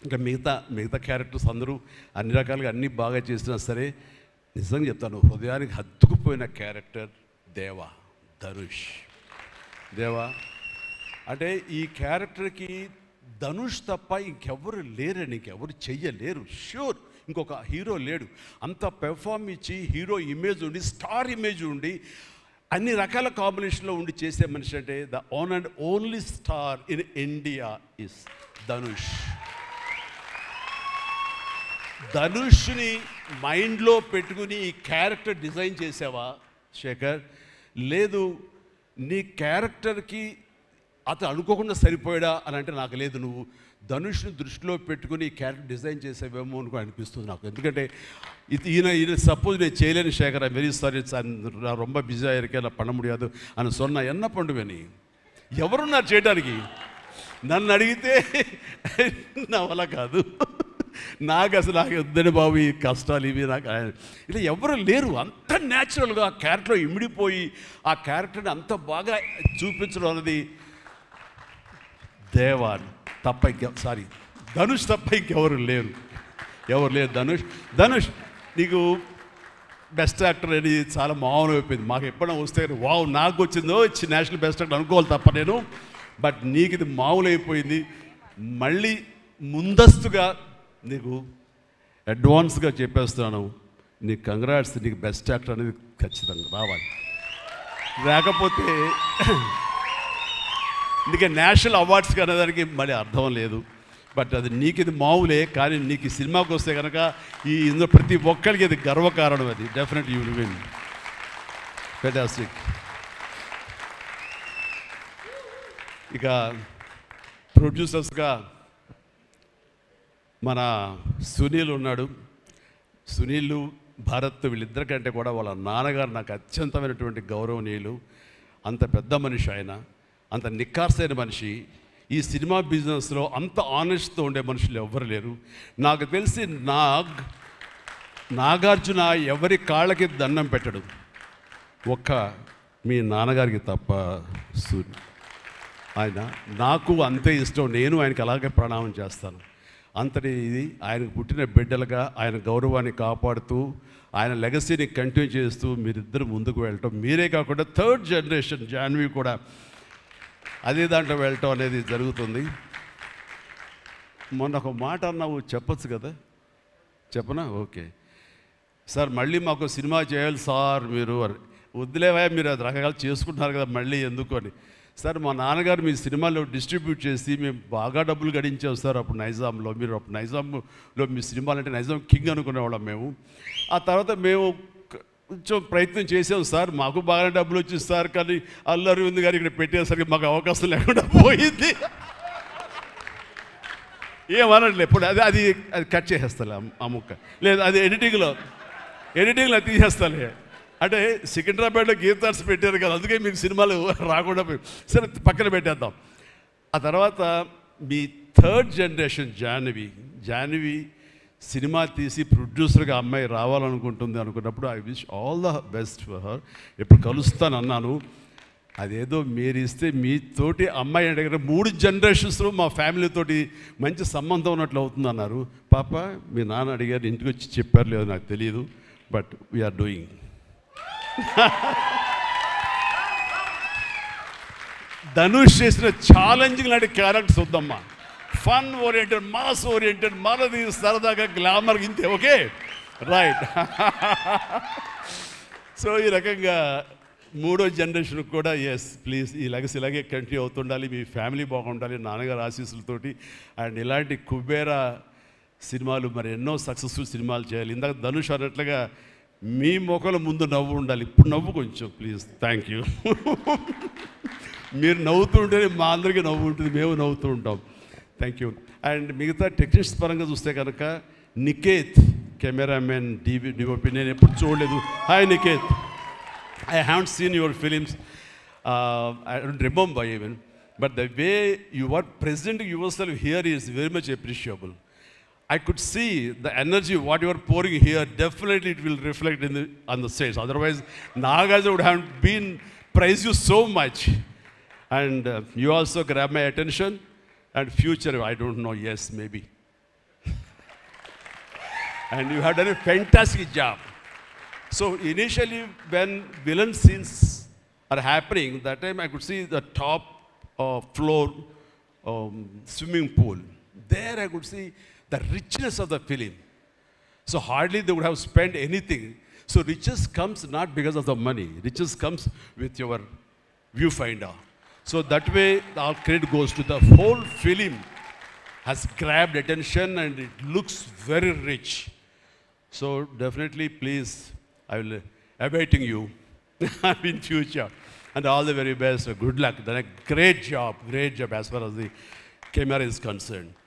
ఇంకా మిగతా క్యారెక్టర్స్ అందరూ అన్ని రకాలుగా అన్నీ బాగా చేసినా సరే నిజంగా చెప్తాను, హృదయానికి హత్తుకుపోయిన క్యారెక్టర్ ధనుష్. అంటే ఈ క్యారెక్టర్కి ధనుష్ తప్ప ఇంకెవరు లేరని, ఇంకెవరు చెయ్యలేరు. ష్యూర్ ఇంకొక హీరో లేడు. అంత పెర్ఫార్మ్ ఇచ్చి హీరో ఇమేజ్ ఉండి, స్టార్ ఇమేజ్ ఉండి, అన్ని రకాల కాంబినేషన్లో ఉండి చేసే మనిషి అంటే the one and only star in India is Dhanush. ధనుష్ని మైండ్లో పెట్టుకుని ఈ క్యారెక్టర్ డిజైన్ చేసావా శేఖర్? లేదు, నీ క్యారెక్టర్కి అతను అనుకోకుండా సరిపోయాడా అని అంటే నాకు లేదు. నువ్వు ధనుష్ని దృష్టిలో పెట్టుకుని ఈ క్యారెక్టర్ డిజైన్ చేసేవేమో అనుకో అనిపిస్తుంది నాకు. ఎందుకంటే ఈయన సపోజ్ నేను చేయలేని శేఖర్, ఐ వెరీ సారీ, நான் ரொம்ப பிஸியாக இருக்கேன், நான் பண்ண முடியாது అని சொன்னா என்ன பண்ணுவேని? ఎవరున్నారు చేయడానికి? నన్ను అడిగితే నా వల్ల కాదు, నాకు వద్దని బాబు ఈ కష్టాలు ఇవి నాకు ఇలా ఎవరు లేరు. అంత న్యాచురల్గా ఆ క్యారెక్టర్లో ఇమిడిపోయి ఆ క్యారెక్టర్ని అంత బాగా చూపించడం అనేది ధనుష్ తప్ప ఇంకెవరు లేరు. ధనుష్ నీకు బెస్ట్ యాక్టర్ అని చాలా మామూలు అయిపోయింది. మాకు ఎప్పుడైనా వస్తే వావ్ నాకు వచ్చిందో నేషనల్ బెస్ట్ యాక్టర్ అనుకోవాలి తప్ప నేను, బట్ నీకు ఇది మామూలు అయిపోయింది. మళ్ళీ ముందస్తుగా నీకు అడ్వాన్స్గా చెప్పేస్తున్నాను, నీకు కంగ్రాట్స్, నీకు బెస్ట్ యాక్టర్ అనేది ఖచ్చితంగా రావాలి. లేకపోతే నీకు నేషనల్ అవార్డ్స్కి అనేదానికి మళ్ళీ అర్థం లేదు. బట్ అది నీకు ఇది మామూలే, కానీ నీకు ఈ సినిమాకి వస్తే కనుక ఇందులో ప్రతి ఒక్కరికి అది గర్వకారణం. అది definite you will win. Fantastic. ఇక ప్రొడ్యూసర్స్గా మన సునీల్ ఉన్నాడు. సునీల్, భారత్ వీళ్ళిద్దరికంటే కూడా వాళ్ళ నాన్నగారు నాకు అత్యంతమైనటువంటి గౌరవనీయులు. అంత పెద్ద మనిషి ఆయన, అంత నిక్కార్సైన మనిషి. ఈ సినిమా బిజినెస్లో అంత ఆనెస్ట్తో ఉండే మనుషులు ఎవ్వరు లేరు. నాకు తెలిసి నాగార్జున ఎవరి కాళ్ళకి దండం పెట్టడు, ఒక్క మీ నాన్నగారికి తప్ప. ఆయన నాకు అంతే ఇష్టం, నేను ఆయనకి అలాగే ప్రణామం చేస్తాను. అంతటి ఇది ఆయనకు పుట్టిన బిడ్డలుగా ఆయన గౌరవాన్ని కాపాడుతూ ఆయన లెగసీని కంటిన్యూ చేస్తూ మీరిద్దరు ముందుకు వెళ్ళటం, మీరే కాకుండా థర్డ్ జనరేషన్ జాన్వి కూడా అదే దాంట్లో వెళ్ళటం అనేది జరుగుతుంది. మొన్న ఒక మాట అన్నావు, చెప్పచ్చు కదా? చెప్పనా? ఓకే సార్, మళ్ళీ మాకు సినిమా చేయాలి సార్ మీరు. వద్దులేవా, మీరు అది రకరకాలు చేసుకుంటున్నారు కదా మళ్ళీ ఎందుకు అని. సార్ మా నాన్నగారు మీ సినిమాలో డిస్ట్రిబ్యూట్ చేసి మేము బాగా డబ్బులు గడించాం సార్ అప్పుడు నైజాంలో. మీరు అప్పుడు నైజాంలో మీ సినిమాలు అంటే నైజాం కింగ్ అనుకునేవాళ్ళం మేము. ఆ తర్వాత మేము కొంచెం ప్రయత్నం చేసాం సార్, మాకు బాగా డబ్బులు వచ్చింది సార్, కానీ అల్లు అరవింద్ గారు ఇక్కడ పెట్టేసరికి మాకు అవకాశం లేకుండా పోయింది. ఏమనట్లే ఇప్పుడు అది అది అది కట్ చేసేస్తాలే ఆ ముక్క, లేదు అది ఎడిటింగ్లో తీసేస్తాలే. అంటే సికింద్రాబాద్లో గీతార్స్ పెట్టారు కదా, అందుకే మీకు సినిమాలు రాకుండా పోయి సరే పక్కన పెట్టేద్దాం. ఆ తర్వాత మీ థర్డ్ జనరేషన్ జాహ్నవి సినిమా తీసి ప్రొడ్యూసర్గా అమ్మాయి రావాలనుకుంటుంది అనుకున్నప్పుడు I wish all the best for her. ఎప్పుడు కలుస్తాను అన్నాను, అదేదో మీరు ఇస్తే మీతోటి అమ్మాయి అడిగిన 3 జనరేషన్స్లో మా ఫ్యామిలీతోటి మంచి సంబంధం ఉన్నట్లు అవుతుంది అన్నారు. పాప మీ నాన్న అడిగారు, ఇంటికి వచ్చి చెప్పారు లేదో నాకు తెలియదు, బట్ వీఆర్ డూయింగ్. ధనుష్ చేసిన ఛాలెంజింగ్ లాంటి క్యారెక్టర్స్ వద్దమ్మా. ఫన్ ఓరియంటెడ్, మాస్ ఓరియంటెడ్, మనది సరదాగా గ్లామర్ ఇంతే. Okay right. సో ఈ రకంగా 3వ జనరేషన్కి కూడా ఎస్ ప్లీజ్ ఈ లెగసీ ఇలాగే కంటిన్యూ అవుతుండాలి, మీ ఫ్యామిలీ బాగుండాలి నాన్నగారు ఆశీస్సులతోటి. అండ్ ఇలాంటి కుబేరా సినిమాలు మరి ఎన్నో సక్సెస్ఫుల్ సినిమాలు చేయాలి. ఇందాక ధనుష్ అన్నట్లుగా మీ మొక్కల ముందు నవ్వు ఉండాలి. ఇప్పుడు నవ్వు కొంచెం ప్లీజ్. Thank you. మీరు నవ్వుతూ ఉంటేనే మా అందరికీ నవ్వు ఉంటుంది, మేము నవ్వుతూ ఉంటాం. Thank you. అండ్ మిగతా టెక్నీషియన్స్ పరంగా చూస్తే కనుక నికేత్ కెమెరామెన్ డిఓపి నేను ఎప్పుడు చూడలేదు. Hi Niket, I haven't seen your films. I don't remember even. But the way you are presenting yourself here is very much appreciable. I could see the energy, what you are pouring here, definitely it will reflect on the stage. Otherwise, Nagarjuna would have been praised you so much. And you also grab my attention. And future, I don't know, yes, maybe. and you have done a fantastic job. So initially, when villain scenes are happening, that time I could see the top floor swimming pool. There I could see the richness of the film. So hardly they would have spent anything. So riches comes not because of the money. Riches comes with your viewfinder. So that way, all credit goes to the whole film has grabbed attention and it looks very rich. So definitely, please, I will awaiting you in future. And all the very best. Good luck. Done a great job as far as the camera is concerned.